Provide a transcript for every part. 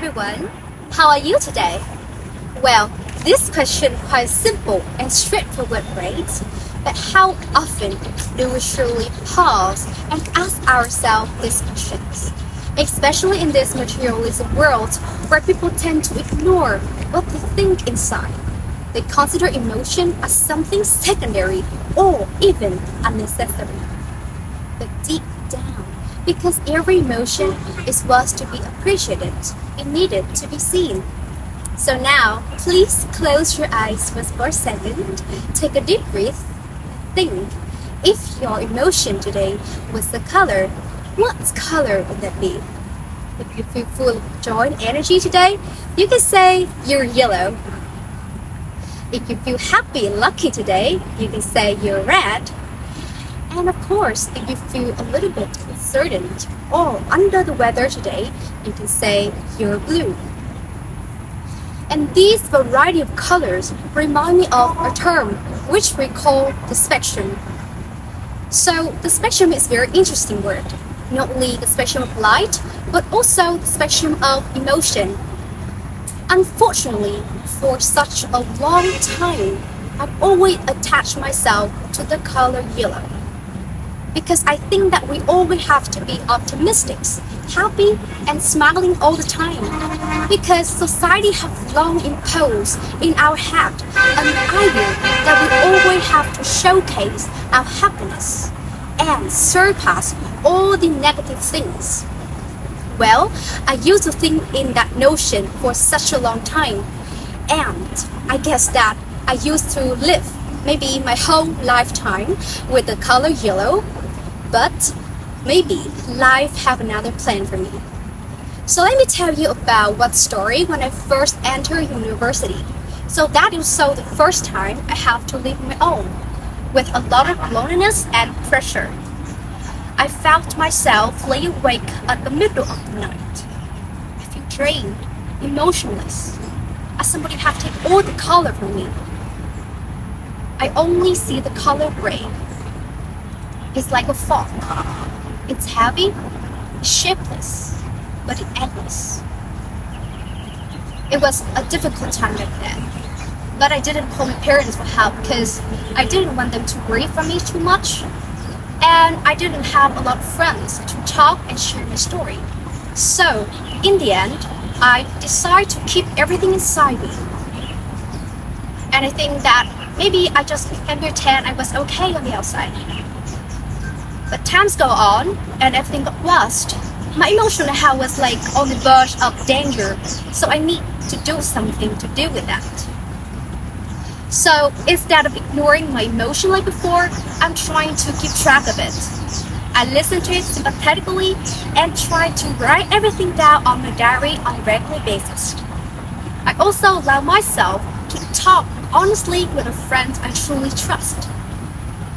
everyone. How are you today? Well, this question quite simple and straightforward, right? But how often do we truly pause and ask ourselves these questions? Especially in this materialistic world where people tend to ignore what they think inside. They consider emotion as something secondary or even unnecessary. But deep down, because every emotion is worth to be appreciated, it needed to be seen. So now, please close your eyes for a second, take a deep breath, think, if your emotion today was the color, what color would that be? If you feel full of joy and energy today, you can say you're yellow. If you feel happy and lucky today, you can say you're red. And of course, if you feel a little bit uncertain or under the weather today, you can say you're blue. And these variety of colors remind me of a term which we call the spectrum. So the spectrum is a very interesting word. Not only the spectrum of light, but also the spectrum of emotion. Unfortunately, for such a long time, I've always attached myself to the color yellow. Because I think that we always have to be optimistic, happy and smiling all the time. Because society has long imposed in our head an idea that we always have to showcase our happiness and surpass all the negative things. Well, I used to think in that notion for such a long time, and I guess that I used to live maybe my whole lifetime with the color yellow, but maybe life have another plan for me. So let me tell you about what story when I first entered university. So that is also the first time I have to live on my own, with a lot of loneliness and pressure. I felt myself lay awake at the middle of the night. I feel drained, emotionless, as somebody have taken all the color from me. I only see the color gray. It's like a fog. It's heavy, shapeless, but it's endless. It was a difficult time back then, but I didn't call my parents for help because I didn't want them to worry for me too much. And I didn't have a lot of friends to talk and share my story. So, in the end, I decided to keep everything inside me. And I think that maybe I just can pretend I was okay on the outside. But times go on, and everything got worse. My emotional health was like on the verge of danger, so I need to do something to deal with that. So instead of ignoring my emotion like before, I'm trying to keep track of it. I listen to it sympathetically and try to write everything down on my diary on a regular basis. I also allow myself to talk honestly with a friend I truly trust.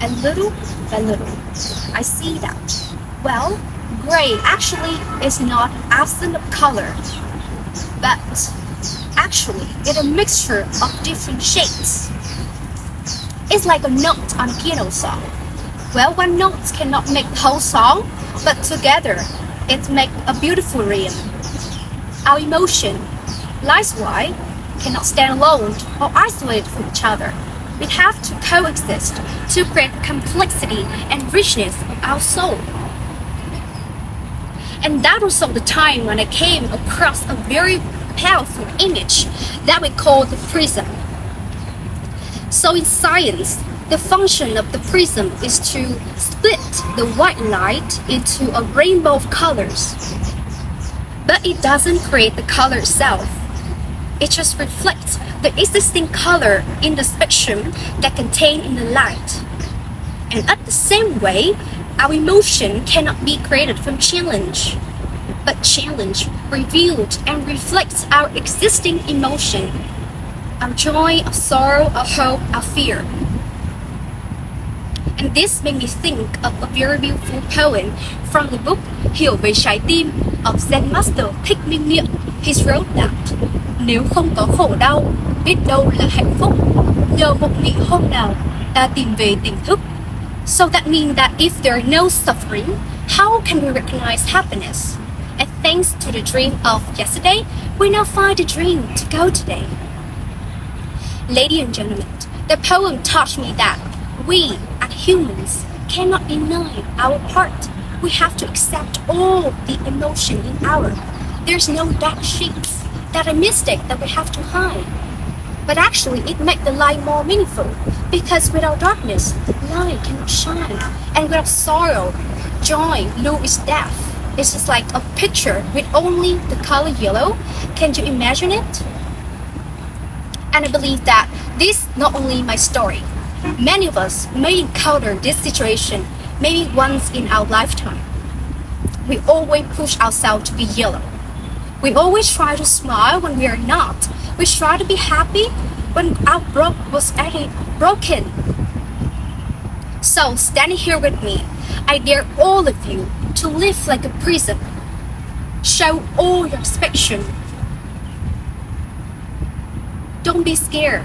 And little by little, I see that, well, gray actually is not absent of color, but actually it's a mixture of different shades. It's like a note on a piano song. Well, one note cannot make the whole song, but together it makes a beautiful rhythm. Our emotion, likewise, cannot stand alone or isolated from each other. We have to coexist to create the complexity and richness of our soul. And that was also the time when I came across a very powerful image that we call the prism. So in science, the function of the prism is to split the white light into a rainbow of colors. But it doesn't create the color itself. It just reflects the existing color in the spectrum that contained in the light. And at the same way, our emotion cannot be created from challenge, but challenge revealed and reflects our existing emotion, our joy, our sorrow, our hope, our fear. And this made me think of a very beautiful poem from the book Hiểu về trái tim of Zen Master Thích Minh Niệm. He wrote that, nếu không có khổ đau, biết đâu là hạnh phúc, nhờ một nghỉ hôm nào, ta tìm về tỉnh thức. So that means that if there are no suffering, how can we recognize happiness? And thanks to the dream of yesterday, we now find a dream to go today. Ladies and gentlemen, the poem taught me that we, as humans, cannot deny our part. We have to accept all the emotion in our. There's no dark sheets that are mistake that we have to hide. But actually, it makes the light more meaningful because without darkness, light cannot shine. And without sorrow, joy loses depth. It's just like a picture with only the color yellow. Can you imagine it? And I believe that this not only my story. Many of us may encounter this situation maybe once in our lifetime. We always push ourselves to be yellow. We always try to smile when we are not. We try to be happy when our was actually broken. So standing here with me, I dare all of you to live like a prism. Show all your expression. Don't be scared.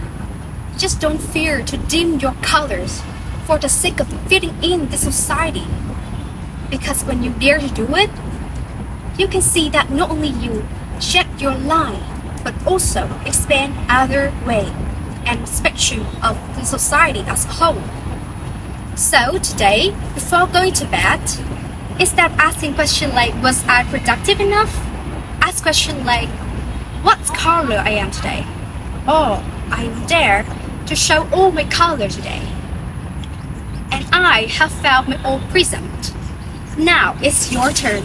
Just don't fear to dim your colors for the sake of fitting in the society. Because when you dare to do it, you can see that not only you shed your line, but also expand other way and spectrum of the society as a whole. So today, before going to bed, instead of asking question like, was I productive enough? Ask question like, what color I am today? Or I am there to show all my color today. And I have found my own prism. Now it's your turn.